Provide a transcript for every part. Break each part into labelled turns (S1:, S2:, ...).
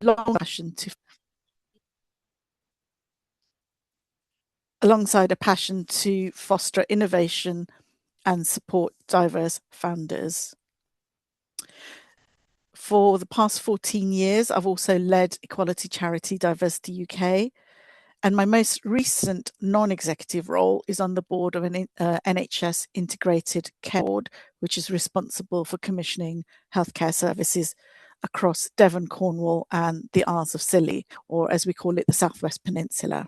S1: long passion to alongside a passion to foster innovation and support diverse founders. For the past 14 years, I've also led equality charity Diversity UK, and my most recent non-executive role is on the board of an NHS Integrated Care Board, which is responsible for commissioning healthcare services across Devon, Cornwall and the Isles of Scilly, or as we call it, the Southwest Peninsula.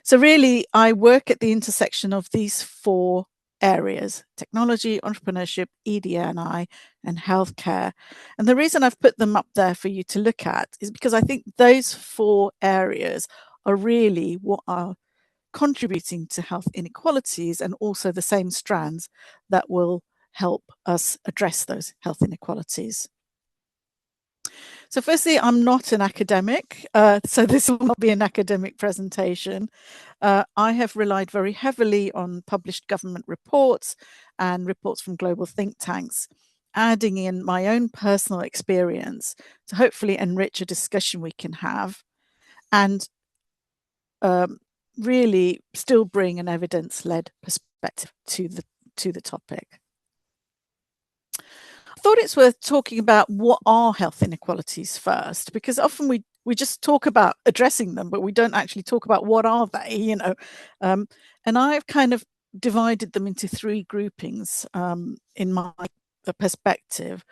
S1: So really, I work at the intersection of these four areas: technology, entrepreneurship, ED&I, and healthcare. And the reason I've put them up there for you to look at is because I think those four areas are really what are contributing to health inequalities, and also the same strands that will help us address those health inequalities. So firstly, I'm not an academic, so this will not be an academic presentation. I have relied very heavily on published government reports and reports from global think tanks, adding in my own personal experience to hopefully enrich a discussion we can have, and really still bring an evidence-led perspective to the topic. I thought it's worth talking about what are health inequalities first, because often we just talk about addressing them, but we don't actually talk about what are they, you know. And I've kind of divided them into three groupings in my perspective: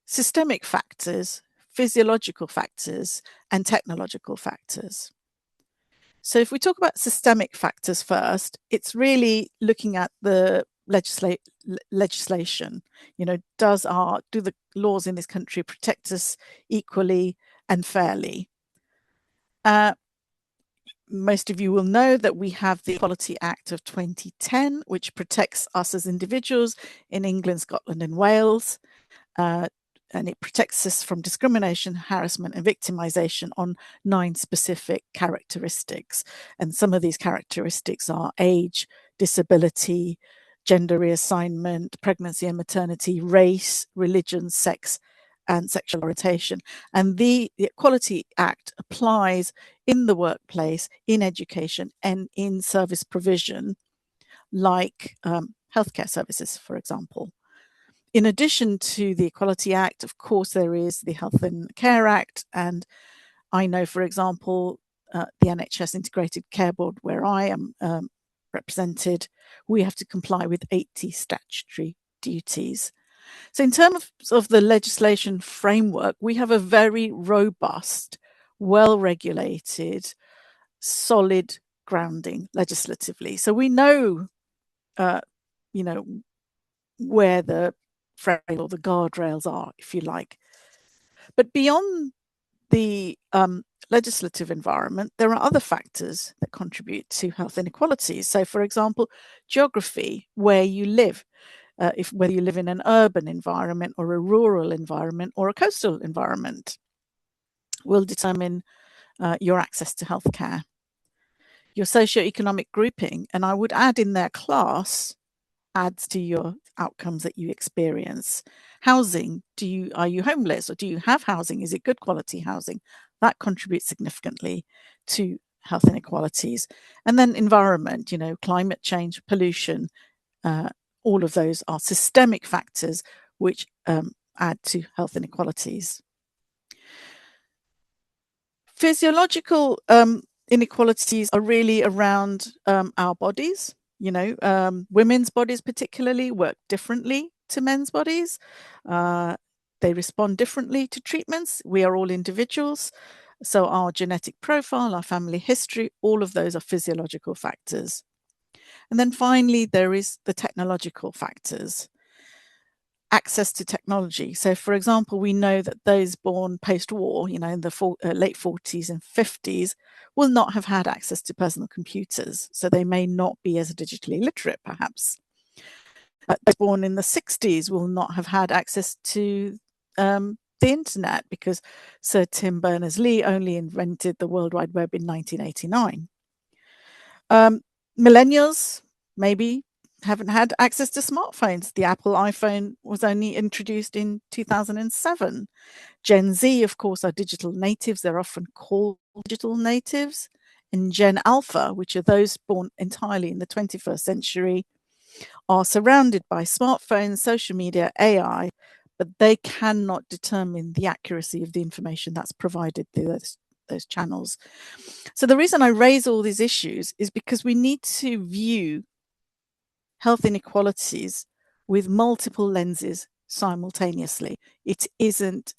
S1: systemic factors, physiological factors, and technological factors. So if we talk about systemic factors first, it's really looking at the legislation. You know, do the laws in this country protect us equally and fairly? Most of you will know that we have the Equality Act of 2010, which protects us as individuals in England, Scotland, and Wales. And it protects us from discrimination, harassment, and victimization on 9 specific characteristics. And some of these characteristics are age, disability, gender reassignment, pregnancy and maternity, race, religion, sex, and sexual orientation. And the Equality Act applies in the workplace, in education, and in service provision, like healthcare services, for example. In addition to the Equality Act, of course, there is the Health and Care Act. And I know, for example, the NHS Integrated Care Board, where I am represented, we have to comply with 80 statutory duties. So in terms of the legislation framework, we have a very robust, well-regulated, solid grounding legislatively. So we know, you know, where the frame or the guardrails are, if you like. But beyond the legislative environment, there are other factors that contribute to health inequalities. So, for example, geography, where you live, whether you live in an urban environment or a rural environment or a coastal environment, will determine your access to healthcare. Your socioeconomic grouping, and I would add in there class, adds to your outcomes that you experience. Housing, are you homeless, or do you have housing? Is it good quality housing? That contributes significantly to health inequalities. And then environment, you know, climate change, pollution, all of those are systemic factors which add to health inequalities. Physiological inequalities are really around our bodies. You know, women's bodies particularly work differently to men's bodies. They respond differently to treatments. We are all individuals. So our genetic profile, our family history, all of those are physiological factors. And then finally, there is the technological factors. Access to technology. So, for example, we know that those born post-war, you know, in the late 40s and 50s, will not have had access to personal computers. So they may not be as digitally literate, perhaps. Those born in the 60s will not have had access to the internet, because Sir Tim Berners-Lee only invented the World Wide Web in 1989. Millennials maybe haven't had access to smartphones. The Apple iPhone was only introduced in 2007. Gen Z, of course, are digital natives. They're often called digital natives. And Gen Alpha, which are those born entirely in the 21st century, are surrounded by smartphones, social media, AI, but they cannot determine the accuracy of the information that's provided through those channels. So the reason I raise all these issues is because we need to view health inequalities with multiple lenses simultaneously. It isn't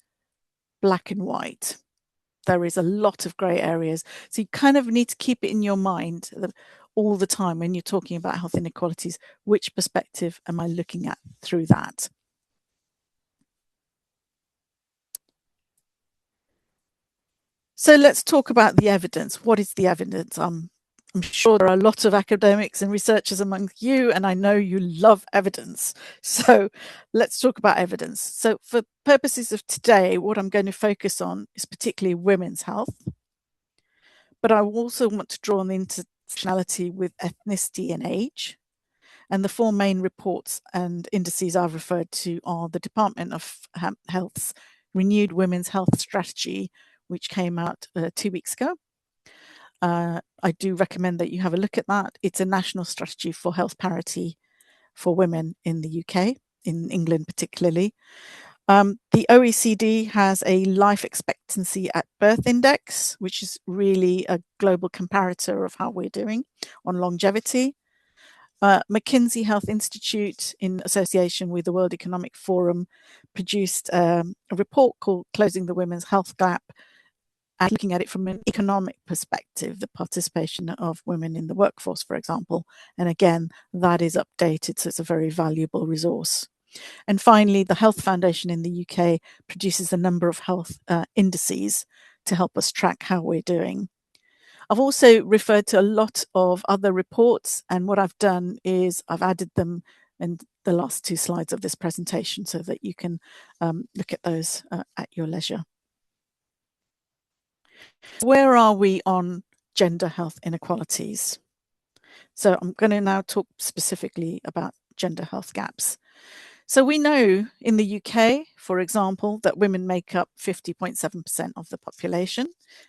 S1: black and white. There is a lot of grey areas. So you kind of need to keep it in your mind all the time when you're talking about health inequalities. Which perspective am I looking at through that? So let's talk about the evidence. What is the evidence? I'm sure there are a lot of academics and researchers among you, and I know you love evidence. So let's talk about evidence. So for purposes of today, what I'm going to focus on is particularly women's health. But I also want to draw on the intersectionality with ethnicity and age. And the four main reports and indices I've referred to are the Department of Health's renewed women's health strategy, which came out 2 weeks ago. I do recommend that you have a look at that. It's a national strategy for health parity for women in the UK, in England particularly. The OECD has a life expectancy at birth index, which is really a global comparator of how we're doing on longevity. McKinsey Health Institute, in association with the World Economic Forum, produced a report called Closing the Women's Health Gap, and looking at it from an economic perspective, the participation of women in the workforce, for example. And again, that is updated, so it's a very valuable resource. And finally, the Health Foundation in the UK produces a number of health indices to help us track how we're doing. I've also referred to a lot of other reports, and what I've done is I've added them in the last 2 slides of this presentation so that you can look at those at your leisure. Where are we on gender health inequalities? So I'm going to now talk specifically about gender health gaps. So we know in the UK, for example, that women make up 50.7% of the population.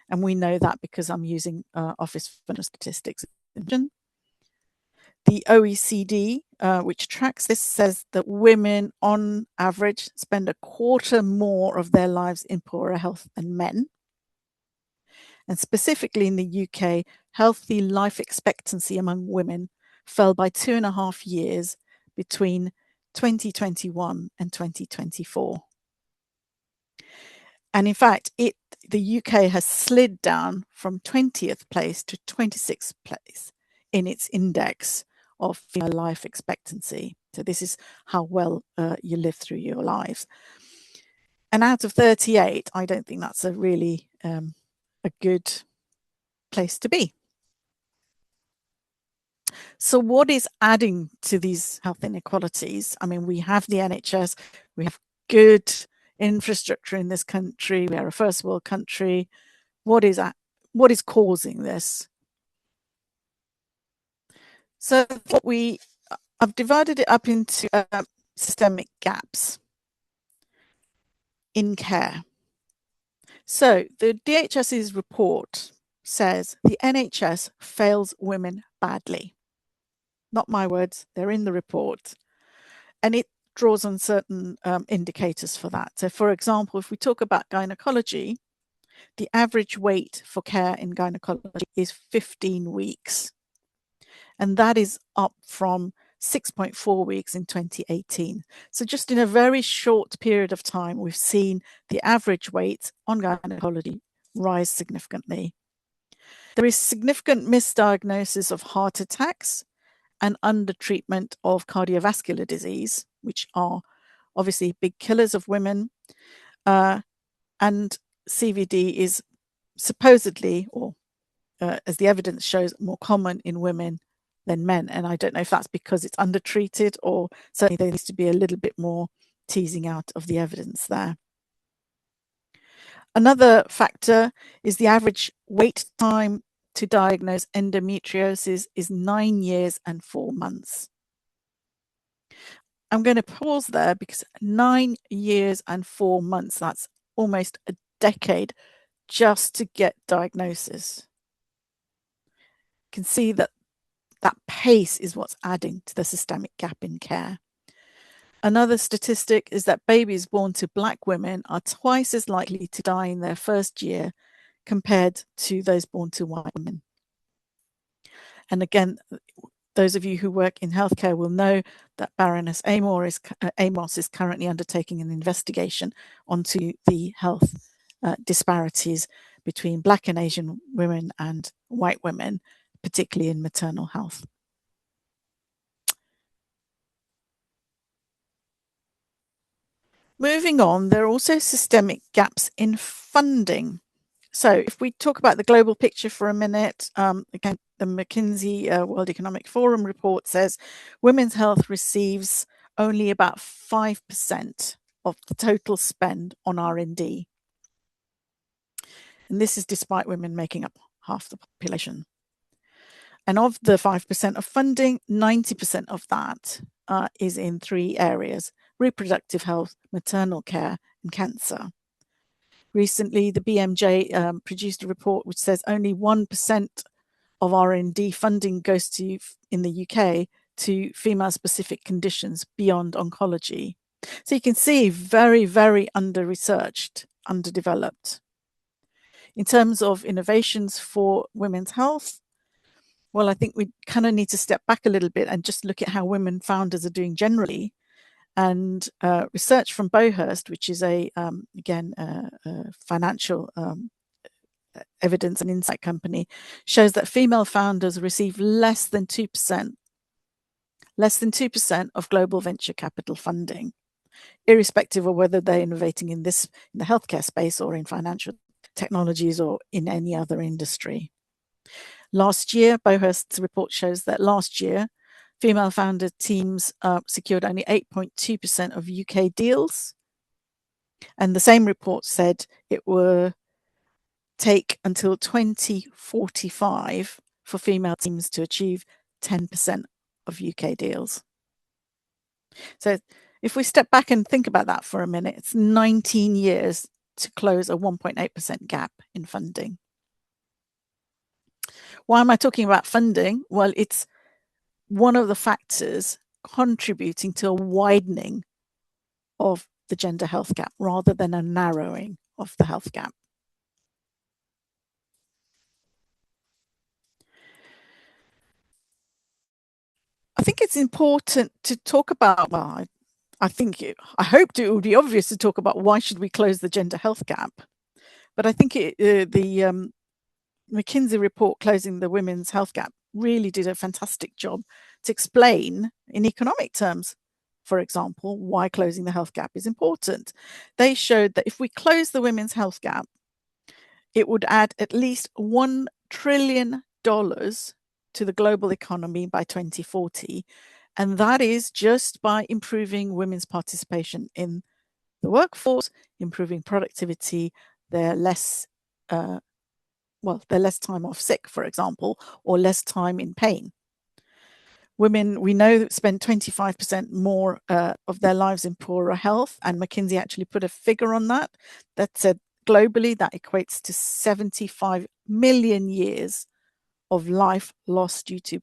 S1: And we know that because I'm using Office for Statistics. The OECD, which tracks this, says that women on average spend a quarter more of their lives in poorer health than men. And specifically in the UK, healthy life expectancy among women fell by 2.5 years between 2021 and 2024. And in fact, the UK has slid down from 20th place to 26th place in its index of female life expectancy. So this is how well you live through your lives. And out of 38, I don't think that's a really a good place to be. So what is adding to these health inequalities? I mean, we have the NHS, we have good infrastructure in this country, we are a first world country. What is causing this? So I've divided it up into systemic gaps in care. So the DHS's report says the NHS fails women badly. Not my words, they're in the report. And it draws on certain indicators for that. So for example, if we talk about gynecology, the average wait for care in gynecology is 15 weeks. And that is up from 6.4 weeks in 2018. So just in a very short period of time, we've seen the average wait on gynecology rise significantly. There is significant misdiagnosis of heart attacks and undertreatment of cardiovascular disease, which are obviously big killers of women. And CVD is supposedly, or as the evidence shows, more common in women than men. And I don't know if that's because it's undertreated, or certainly there needs to be a little bit more teasing out of the evidence there. Another factor is the average wait time to diagnose endometriosis is 9 years and 4 months. I'm going to pause there because 9 years and 4 months, that's almost a decade just to get diagnosis. You can see that that pace is what's adding to the systemic gap in care. Another statistic is that babies born to Black women are twice as likely to die in their first year compared to those born to white women. And again, those of you who work in healthcare will know that Baroness Amos is currently undertaking an investigation onto the health disparities between Black and Asian women and white women, particularly in maternal health. Moving on, there are also systemic gaps in funding. So if we talk about the global picture for a minute, again, the McKinsey World Economic Forum report says women's health receives only about 5% of the total spend on R&D. And this is despite women making up half the population. And of the 5% of funding, 90% of that is in 3 areas: reproductive health, maternal care, and cancer. Recently, the BMJ produced a report which says only 1% of R&D funding goes to, in the UK, to female-specific conditions beyond oncology. So you can see very, very under-researched, underdeveloped. In terms of innovations for women's health, well, I think we kind of need to step back a little bit and just look at how women founders are doing generally. And research from Beauhurst, which is again, financial evidence and insight company, shows that female founders receive less than 2% of global venture capital funding, irrespective of whether they're innovating in the healthcare space or in financial technologies or in any other industry. Last year, Beauhurst's report shows that last year, female founder teams secured only 8.2% of UK deals. And the same report said it will take until 2045 for female teams to achieve 10% of UK deals. So if we step back and think about that for a minute, it's 19 years to close a 1.8% gap in funding. Why am I talking about funding? Well, it's one of the factors contributing to a widening of the gender health gap rather than a narrowing of the health gap. I think it's important to talk about, well, I hoped it would be obvious to talk about why should we close the gender health gap. But I think the McKinsey report, Closing the Women's Health Gap, really did a fantastic job to explain in economic terms, for example, why closing the health gap is important. They showed that if we close the women's health gap, it would add at least $1 trillion to the global economy by 2040. And that is just by improving women's participation in the workforce, improving productivity. They're less time off sick, for example, or less time in pain. Women, we know, spend 25% more of their lives in poorer health, and McKinsey actually put a figure on that said globally that equates to 75 million years of life lost due to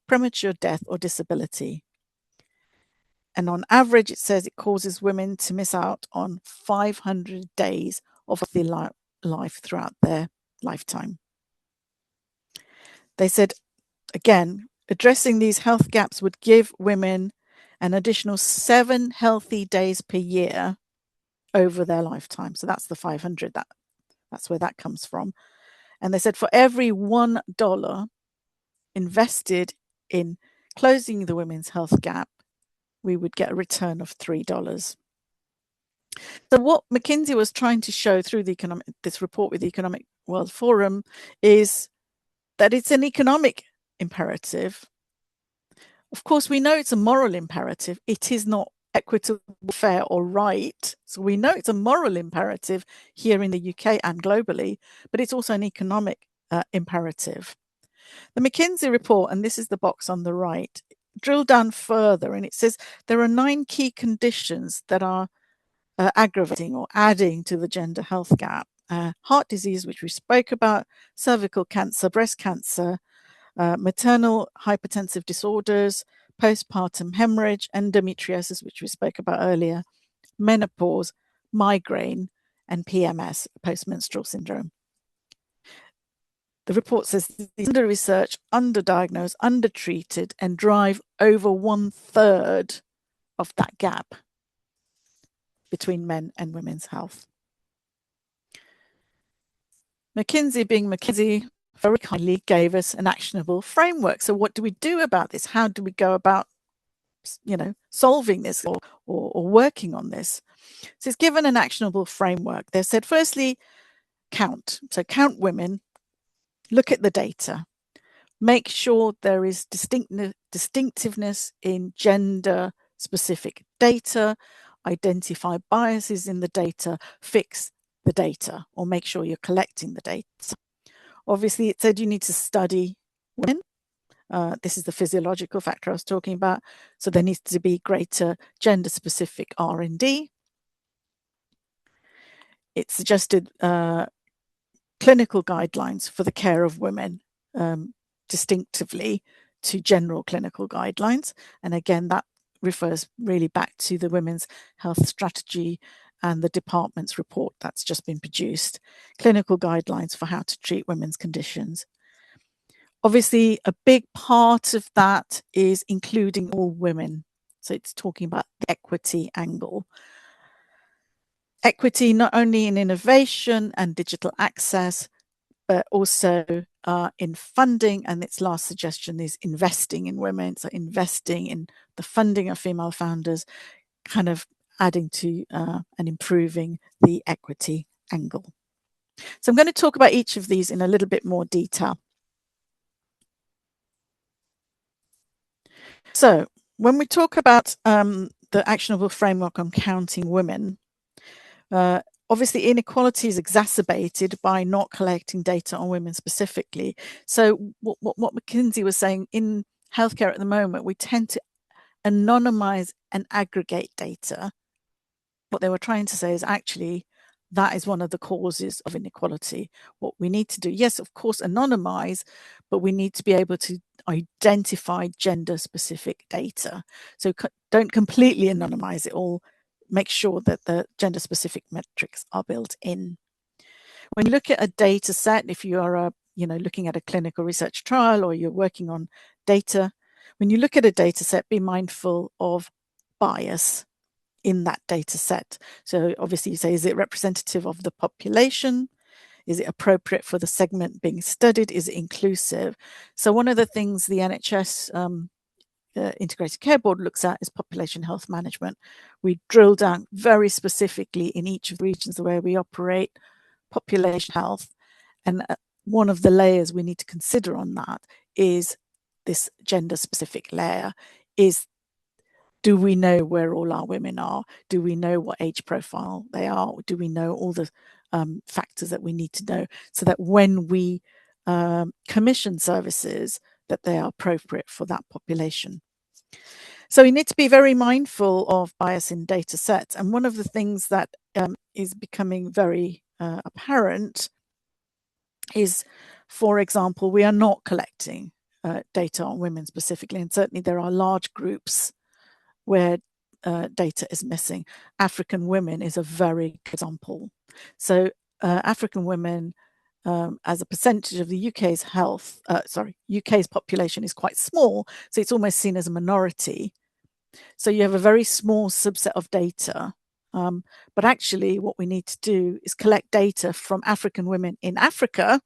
S1: premature death or disability. And on average, it says it causes women to miss out on 500 days of their life throughout their lifetime. They said, again, addressing these health gaps would give women an additional 7 healthy days per year over their lifetime. So that's the 500, that's where that comes from. And they said for every $1 invested in closing the women's health gap, we would get a return of $3. So what McKinsey was trying to show through this report with the Economic World Forum is that it's an economic imperative. Of course, we know it's a moral imperative. It is not equitable, fair, or right. So we know it's a moral imperative here in the UK and globally, but it's also an economic imperative. The McKinsey report, and this is the box on the right, drilled down further, and it says there are 9 key conditions that are aggravating or adding to the gender health gap. Heart disease, which we spoke about, cervical cancer, breast cancer, maternal hypertensive disorders, postpartum hemorrhage, endometriosis, which we spoke about earlier, menopause, migraine, and PMS, postmenstrual syndrome. The report says these under-researched, underdiagnosed, undertreated, and drive over 1/3 of that gap between men and women's health. McKinsey, being McKinsey, very kindly gave us an actionable framework. So what do we do about this? How do we go about, solving this or working on this? So it's given an actionable framework. They said, firstly, count. So count women, look at the data, make sure there is distinctiveness in gender specific data, identify biases in the data, fix the data, or make sure you're collecting the data. Obviously, it said you need to study women. This is the physiological factor I was talking about. So there needs to be greater gender specific R&D. It suggested clinical guidelines for the care of women, distinctively to general clinical guidelines. And again, that refers really back to the Women's Health Strategy and the department's report that's just been produced. Clinical guidelines for how to treat women's conditions. Obviously, a big part of that is including all women. So it's talking about the equity angle. Equity not only in innovation and digital access, but also in funding. And its last suggestion is investing in women. So investing in the funding of female founders, kind of adding to and improving the equity angle. So I'm going to talk about each of these in a little bit more detail. So when we talk about the actionable framework on counting women, obviously inequality is exacerbated by not collecting data on women specifically. So what McKinsey was saying, in healthcare at the moment, we tend to anonymize and aggregate data. What they were trying to say is actually that is one of the causes of inequality. What we need to do, yes, of course, anonymize, but we need to be able to identify gender specific data. So don't completely anonymize it all. Make sure that the gender specific metrics are built in. When you look at a data set, if you are looking at a clinical research trial or you're working on data, when you look at a data set, be mindful of bias in that data set. So obviously you say, is it representative of the population? Is it appropriate for the segment being studied? Is it inclusive? So one of the things the NHS Integrated Care Board looks at is population health management. We drill down very specifically in each of the regions where we operate population health. And one of the layers we need to consider on that is this gender specific layer. Do we know where all our women are? Do we know what age profile they are? Do we know all the factors that we need to know so that when we commission services, that they are appropriate for that population? So we need to be very mindful of bias in data sets. And one of the things that is becoming very apparent is, for example, we are not collecting data on women specifically. And certainly there are large groups where data is missing. African women is a very good example. So African women, as a percentage of the UK's UK's population is quite small, so it's almost seen as a minority. So you have a very small subset of data. But actually what we need to do is collect data from African women in Africa,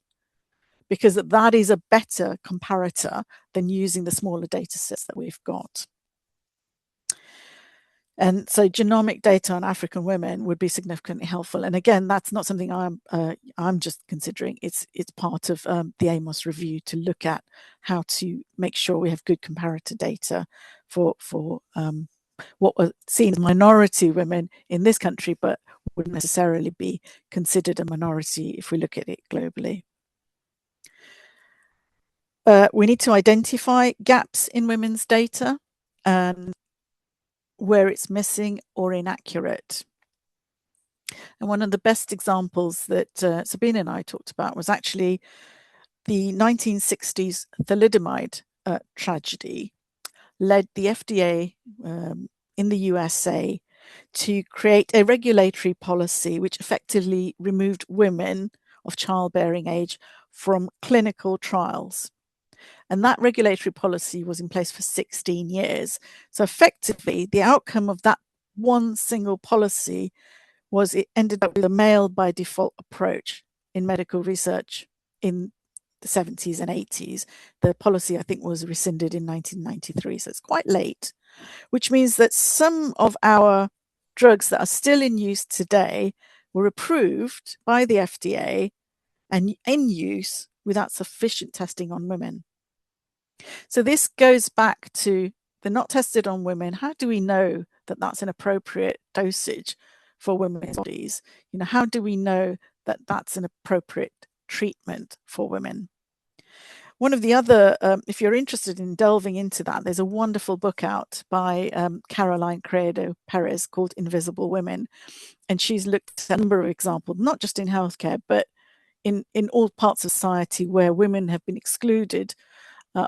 S1: because that is a better comparator than using the smaller data sets that we've got. And so genomic data on African women would be significantly helpful. And again, that's not something I'm just considering. It's part of the AMOS review to look at how to make sure we have good comparator data for what are seen as minority women in this country, but wouldn't necessarily be considered a minority if we look at it globally. We need to identify gaps in women's data and where it's missing or inaccurate. And one of the best examples that Sabine and I talked about was actually the 1960s thalidomide tragedy led the FDA in the USA to create a regulatory policy which effectively removed women of childbearing age from clinical trials. And that regulatory policy was in place for 16 years. So effectively, the outcome of that one single policy was it ended up with a male by default approach in medical research in the 70s and 80s. The policy, I think, was rescinded in 1993, so it's quite late, which means that some of our drugs that are still in use today were approved by the FDA and in use without sufficient testing on women. So this goes back to they're not tested on women. How do we know that that's an appropriate dosage for women's bodies? You know, how do we know that that's an appropriate treatment for women? One of the other, if you're interested in delving into that, there's a wonderful book out by Caroline Credo Perez called Invisible Women. And she's looked at a number of examples, not just in healthcare, but in all parts of society where women have been excluded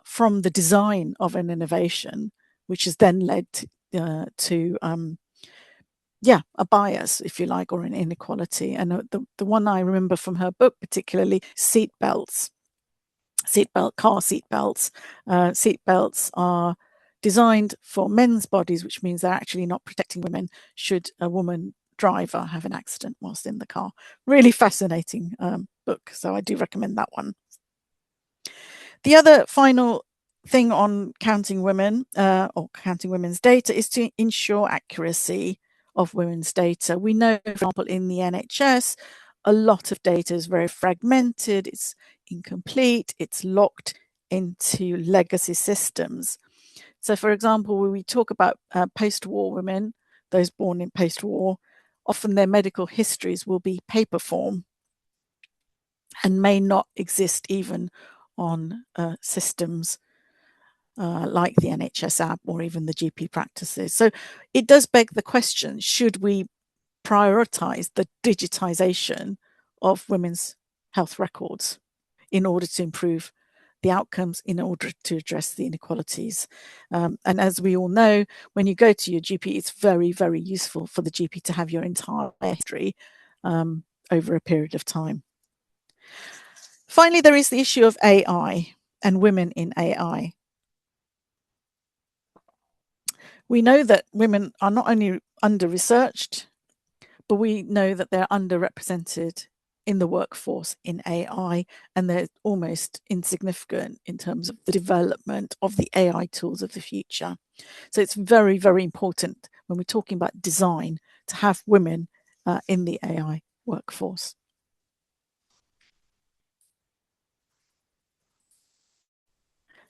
S1: from the design of an innovation, which has then led to a bias, if you like, or an inequality. And the one I remember from her book particularly, seatbelts. Car seatbelts. Seatbelts are designed for men's bodies, which means they're actually not protecting women should a woman driver have an accident whilst in the car. Really fascinating book, so I do recommend that one. The other final thing on counting women or counting women's data is to ensure accuracy of women's data. We know, for example, in the NHS, a lot of data is very fragmented, it's incomplete, it's locked into legacy systems. So, for example, when we talk about post-war women, those born in post-war, often their medical histories will be paper form and may not exist even on systems like the NHS app or even the GP practices. So it does beg the question, should we prioritize the digitization of women's health records in order to improve the outcomes, in order to address the inequalities? And as we all know, when you go to your GP, it's very, very useful for the GP to have your entire history over a period of time. Finally, there is the issue of AI and women in AI. We know that women are not only under-researched, but we know that they're underrepresented in the workforce in AI, and they're almost insignificant in terms of the development of the AI tools of the future. So it's very, very important when we're talking about design to have women in the AI workforce.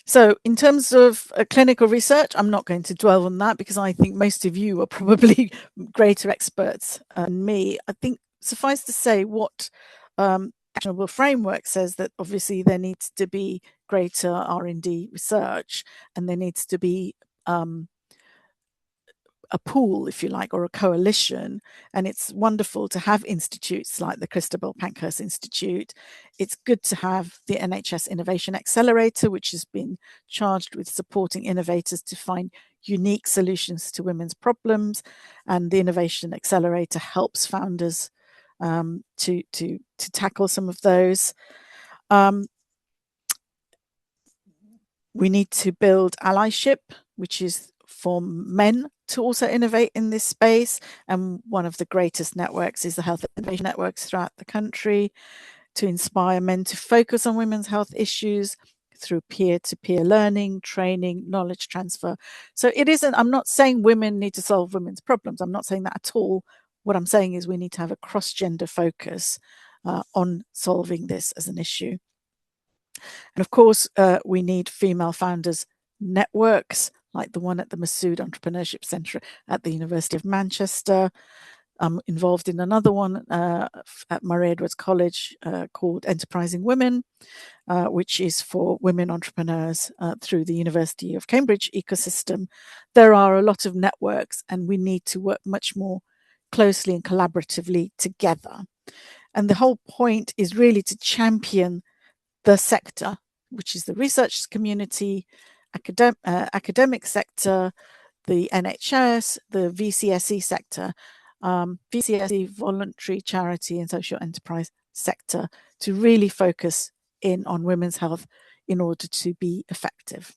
S1: So in terms of clinical research, I'm not going to dwell on that because I think most of you are probably greater experts than me. I think suffice to say what actionable framework says that obviously there needs to be greater R&D research, and there needs to be a pool, if you like, or a coalition. And it's wonderful to have institutes like the Christabel Pankhurst Institute. It's good to have the NHS Innovation Accelerator, which has been charged with supporting innovators to find unique solutions to women's problems. And the Innovation Accelerator helps founders to tackle some of those. We need to build allyship, which is for men to also innovate in this space. And one of the greatest networks is the Health Innovation Networks throughout the country, to inspire men to focus on women's health issues through peer-to-peer learning, training, knowledge transfer. So it isn't, I'm not saying women need to solve women's problems. I'm not saying that at all. What I'm saying is we need to have a cross-gender focus on solving this as an issue. And of course, we need female founders networks like the one at the Masood Entrepreneurship Centre at the University of Manchester. I'm involved in another one at Murray Edwards College called Enterprising Women. which is for women entrepreneurs through the University of Cambridge ecosystem, there are a lot of networks, and we need to work much more closely and collaboratively together. And the whole point is really to champion the sector, which is the research community, academic sector, the NHS, the VCSE sector, VCSE, voluntary charity and social enterprise sector, to really focus in on women's health in order to be effective.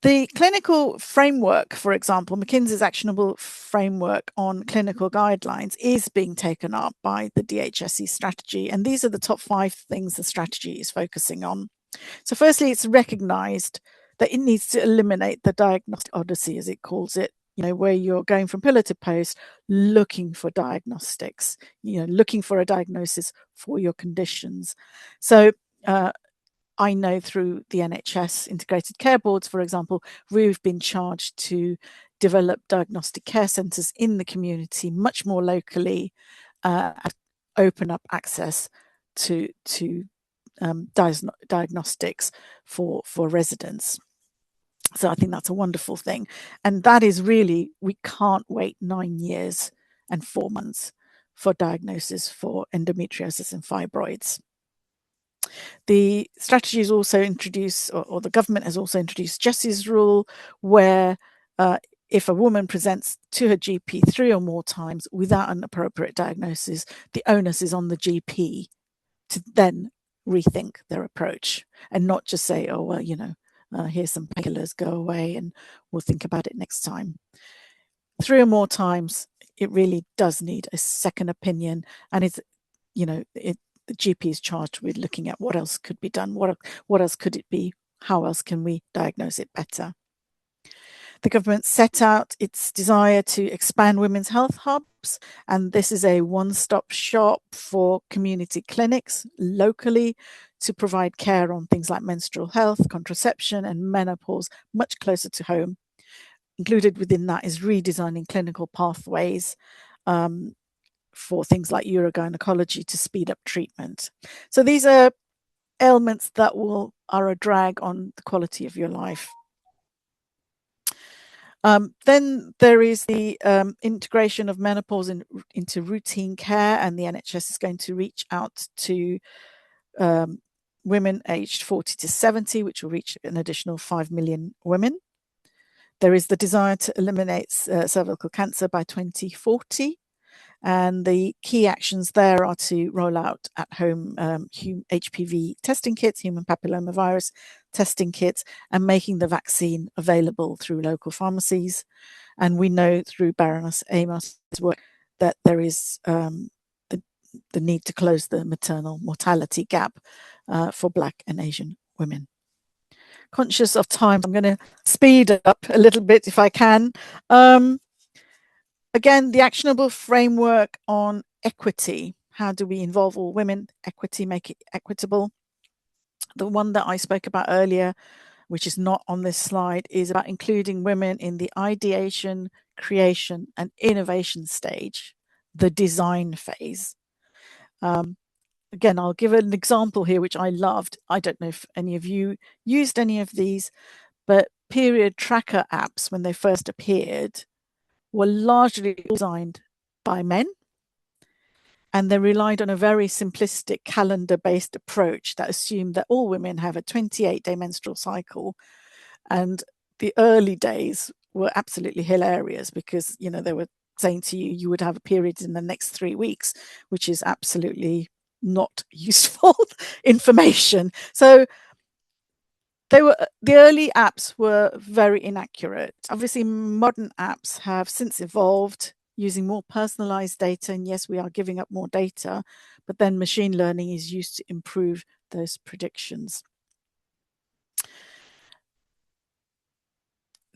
S1: The clinical framework, for example, McKinsey's actionable framework on clinical guidelines, is being taken up by the DHSE strategy. And these are the top 5 things the strategy is focusing on. So firstly, it's recognized that it needs to eliminate the diagnostic odyssey, as it calls it, where you're going from pillar to post, looking for diagnostics, looking for a diagnosis for your conditions. So I know through the NHS integrated care boards, for example, we've been charged to develop diagnostic care centres in the community much more locally, open up access to diagnostics for residents. So I think that's a wonderful thing. And that is really, we can't wait 9 years and 4 months for diagnosis for endometriosis and fibroids. The strategy is also introduced, or the government has also introduced Jessie's rule, where if a woman presents to her GP 3 or more times without an appropriate diagnosis, the onus is on the GP to then rethink their approach and not just say, oh, well, here's some painkillers, go away and we'll think about it next time. 3 or more times, it really does need a second opinion, and it's, the GP is charged with looking at what else could be done, what else could it be, how else can we diagnose it better. The government set out its desire to expand women's health hubs, and this is a one-stop shop for community clinics locally to provide care on things like menstrual health, contraception, and menopause much closer to home. Included within that is redesigning clinical pathways for things like urogynecology to speed up treatment. So these are ailments that are a drag on the quality of your life. Then there is the integration of menopause into routine care, and the NHS is going to reach out to women aged 40 to 70, which will reach an additional 5 million women. There is the desire to eliminate cervical cancer by 2040. And the key actions there are to roll out at-home HPV testing kits, human papillomavirus testing kits, and making the vaccine available through local pharmacies. And we know through Baroness Amos's work that there is the need to close the maternal mortality gap for Black and Asian women. Conscious of time, I'm going to speed up a little bit if I can. Again, the actionable framework on equity. How do we involve all women? Equity, make it equitable. The one that I spoke about earlier, which is not on this slide, is about including women in the ideation, creation, and innovation stage, the design phase. Again, I'll give an example here, which I loved. I don't know if any of you used any of these, but period tracker apps, when they first appeared, were largely designed by men, and they relied on a very simplistic calendar-based approach that assumed that all women have a 28-day menstrual cycle. And the early days were absolutely hilarious because, they were saying to you, you would have a period in the next 3 weeks, which is absolutely not useful information. So the early apps were very inaccurate. Obviously, modern apps have since evolved using more personalized data. And yes, we are giving up more data, but then machine learning is used to improve those predictions.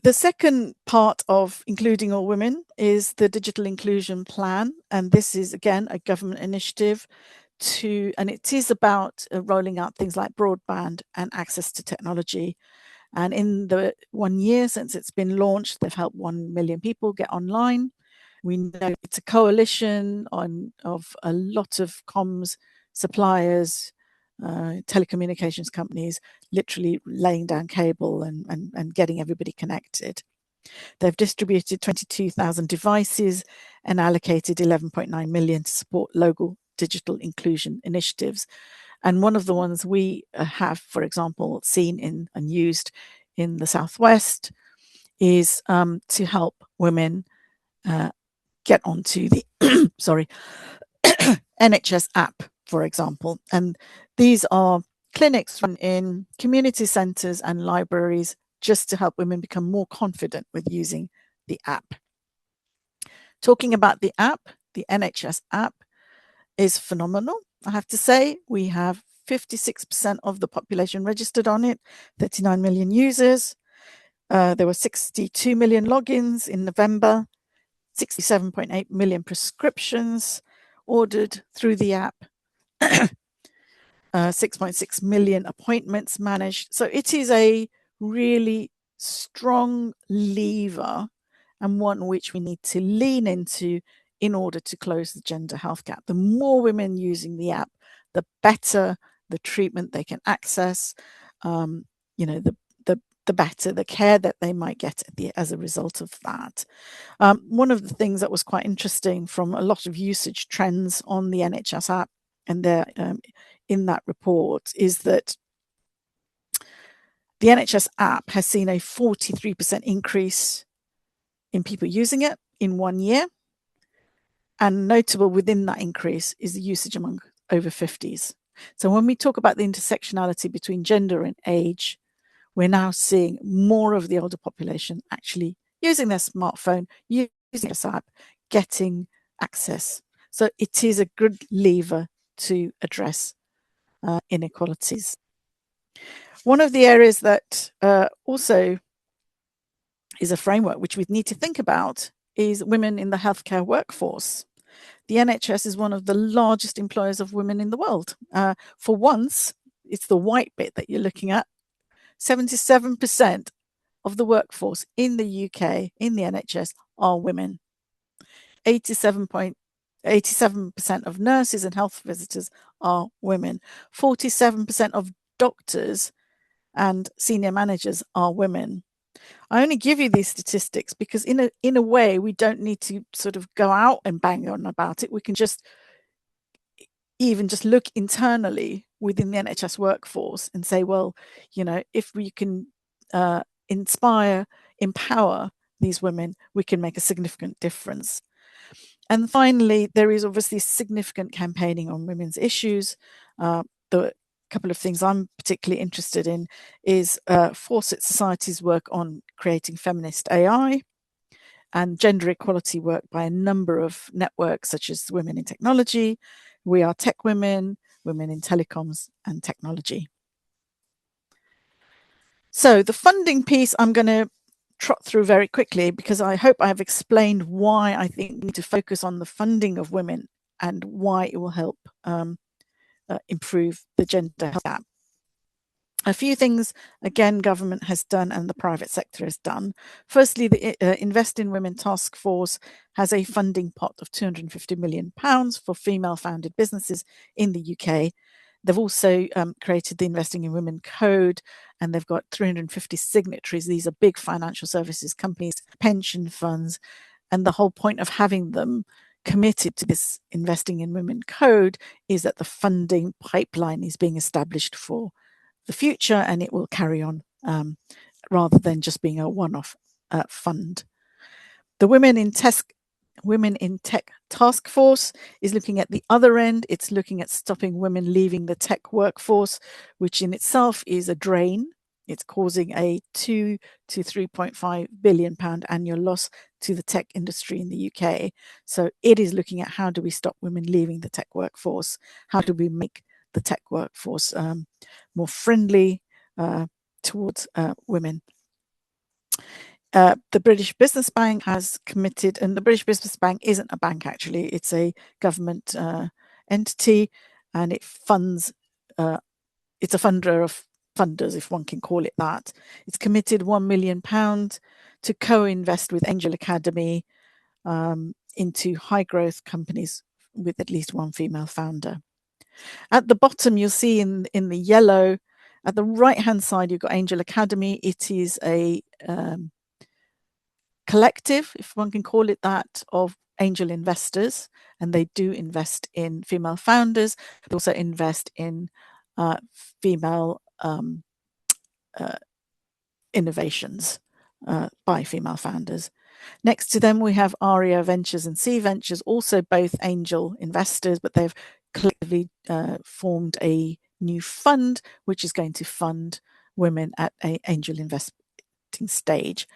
S1: The second part of including all women is the digital inclusion plan. And this is, again, a government initiative and it is about rolling out things like broadband and access to technology. And in the 1 year since it's been launched, they've helped 1 million people get online. We know it's a coalition of a lot of comms suppliers, telecommunications companies, literally laying down cable and getting everybody connected. They've distributed 22,000 devices and allocated 11.9 million to support local digital inclusion initiatives. And one of the ones we have, for example, seen in and used in the Southwest is to help women get onto the NHS app, for example. And these are clinics run in community centres and libraries just to help women become more confident with using the app. Talking about the app, the NHS app is phenomenal. I have to say, we have 56% of the population registered on it, 39 million users. There were 62 million logins in November, 67.8 million prescriptions ordered through the app, 6.6 million appointments managed. So it is a really strong lever and one which we need to lean into in order to close the gender health gap. The more women using the app, the better the treatment they can access, the better the care that they might get as a result of that. One of the things that was quite interesting from a lot of usage trends on the NHS app and in that report is that the NHS app has seen a 43% increase in people using it in 1 year. And notable within that increase is the usage among over 50s. So when we talk about the intersectionality between gender and age, we're now seeing more of the older population actually using their smartphone, using this app, getting access. So it is a good lever to address inequalities. One of the areas that also is a framework which we need to think about is women in the healthcare workforce. The NHS is one of the largest employers of women in the world. For once, it's the white bit that you're looking at. 77% of the workforce in the UK, in the NHS, are women. 87% of nurses and health visitors are women. 47% of doctors and senior managers are women. I only give you these statistics because in a way, we don't need to sort of go out and bang on about it. We can just look internally within the NHS workforce and say, well, if we can inspire, empower these women, we can make a significant difference. And finally, there is obviously significant campaigning on women's issues. The couple of things I'm particularly interested in is Fawcett Society's work on creating feminist AI and gender equality work by a number of networks such as Women in Technology, We Are Tech Women, Women in Telecoms and Technology. So the funding piece I'm going to trot through very quickly because I hope I have explained why I think we need to focus on the funding of women and why it will help improve the gender health gap. A few things, again, government has done and the private sector has done. Firstly, the Invest in Women Task Force has a funding pot of £250 million for female-founded businesses in the UK. They've also created the Investing in Women Code, and they've got 350 signatories. These are big financial services companies, pension funds, and the whole point of having them committed to this Investing in Women Code is that the funding pipeline is being established for the future and it will carry on rather than just being a one-off fund. The Women in Tech Task Force is looking at the other end. It's looking at stopping women leaving the tech workforce, which in itself is a drain. It's causing a £2 to £3.5 billion annual loss to the tech industry in the UK. So it is looking at how do we stop women leaving the tech workforce? How do we make the tech workforce more friendly towards women? The British Business Bank has committed, and the British Business Bank isn't a bank actually, it's a government entity, and it funds, it's a funder of funders, if one can call it that. It's committed £1 million to co-invest with Angel Academy into high growth companies with at least one female founder. At the bottom, you'll see in the yellow, at the right-hand side, you've got Angel Academy. It is a collective, if one can call it that, of angel investors, and they do invest in female founders. They also invest in female innovations by female founders. Next to them, we have ARIA Ventures and C Ventures, also both angel investors, but they've collectively formed a new fund, which is going to fund women at an angel investing stage.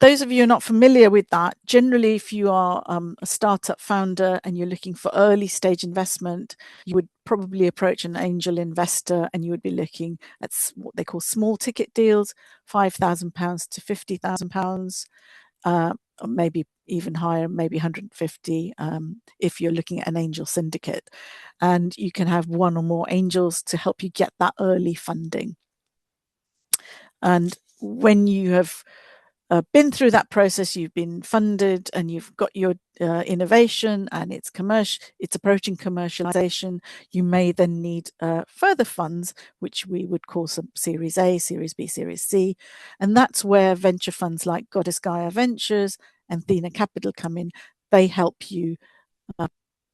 S1: Those of you who are not familiar with that, generally, if you are a startup founder and you're looking for early stage investment, you would probably approach an angel investor and you would be looking at what they call small ticket deals, £5,000 to £50,000, maybe even higher, maybe 150 if you're looking at an angel syndicate. And you can have one or more angels to help you get that early funding. And when you have been through that process, you've been funded and you've got your innovation and it's approaching commercialization, you may then need further funds, which we would call some Series A, Series B, Series C. And that's where venture funds like Goddess Gaia Ventures and Athena Capital come in. They help you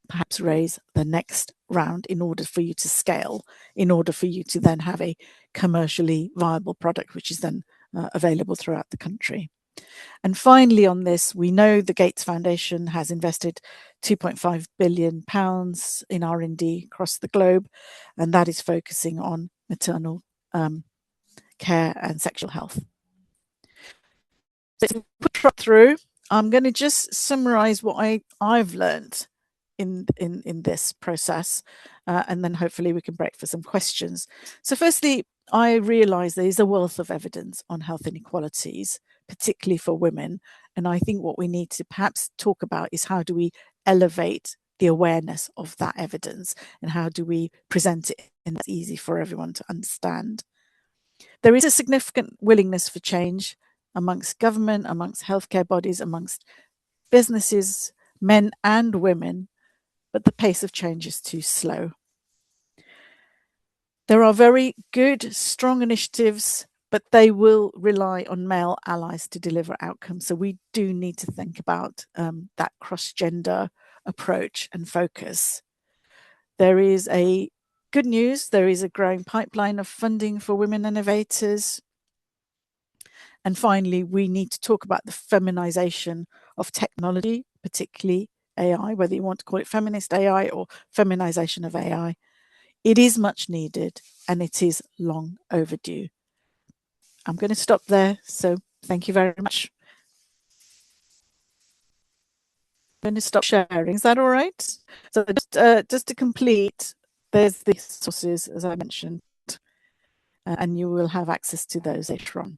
S1: perhaps raise the next round in order for you to scale, in order for you to then have a commercially viable product, which is then available throughout the country. And finally, on this, we know the Gates Foundation has invested £2.5 billion in R&D across the globe, and that is focusing on maternal care and sexual health. So to put right through, I'm going to just summarize what I've learned in this process, and then hopefully we can break for some questions. So firstly, I realise there is a wealth of evidence on health inequalities, particularly for women. And I think what we need to perhaps talk about is how do we elevate the awareness of that evidence and how do we present it in that's easy for everyone to understand. There is a significant willingness for change amongst government, amongst healthcare bodies, amongst businesses, men and women, but the pace of change is too slow. There are very good, strong initiatives, but they will rely on male allies to deliver outcomes. So we do need to think about that cross-gender approach and focus. There is good news. There is a growing pipeline of funding for women innovators. And finally, we need to talk about the feminization of technology, particularly AI, whether you want to call it feminist AI or feminization of AI. It is much needed and it is long overdue. I'm going to stop there. So thank you very much. I'm going to stop sharing. Is that all right? So just to complete, there's the sources, as I mentioned, and you will have access to those later on.